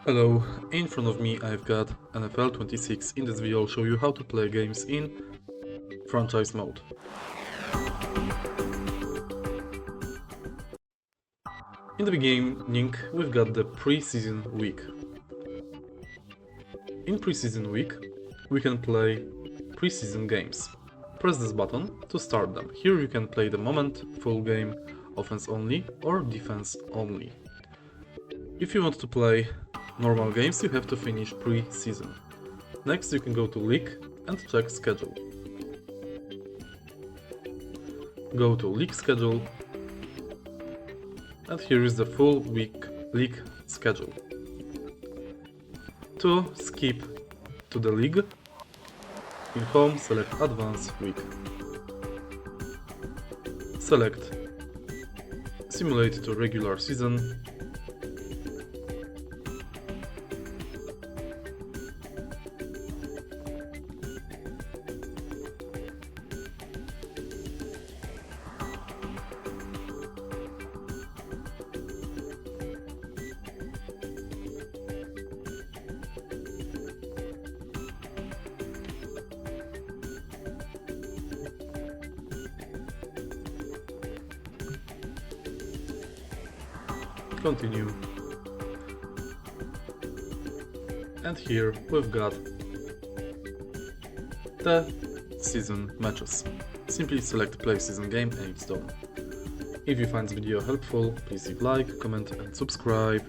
Hello, in front of me I've got NFL 26. In this video I'll show you how to play games in franchise mode. In the beginning we've got the preseason week. In preseason week we can play preseason games. Press this button to start them. Here you can play the moment, full game, offense only or defense only. If you want to play normal games, you have to finish pre-season. Next you can go to League and check schedule. Go to League schedule and here is the full week league schedule. To skip to the league, in home select Advanced Week. Select Simulate to regular season. Continue. And here we've got the season matches. Simply select play season game and it's done. If you find this video helpful, please leave like, comment and subscribe.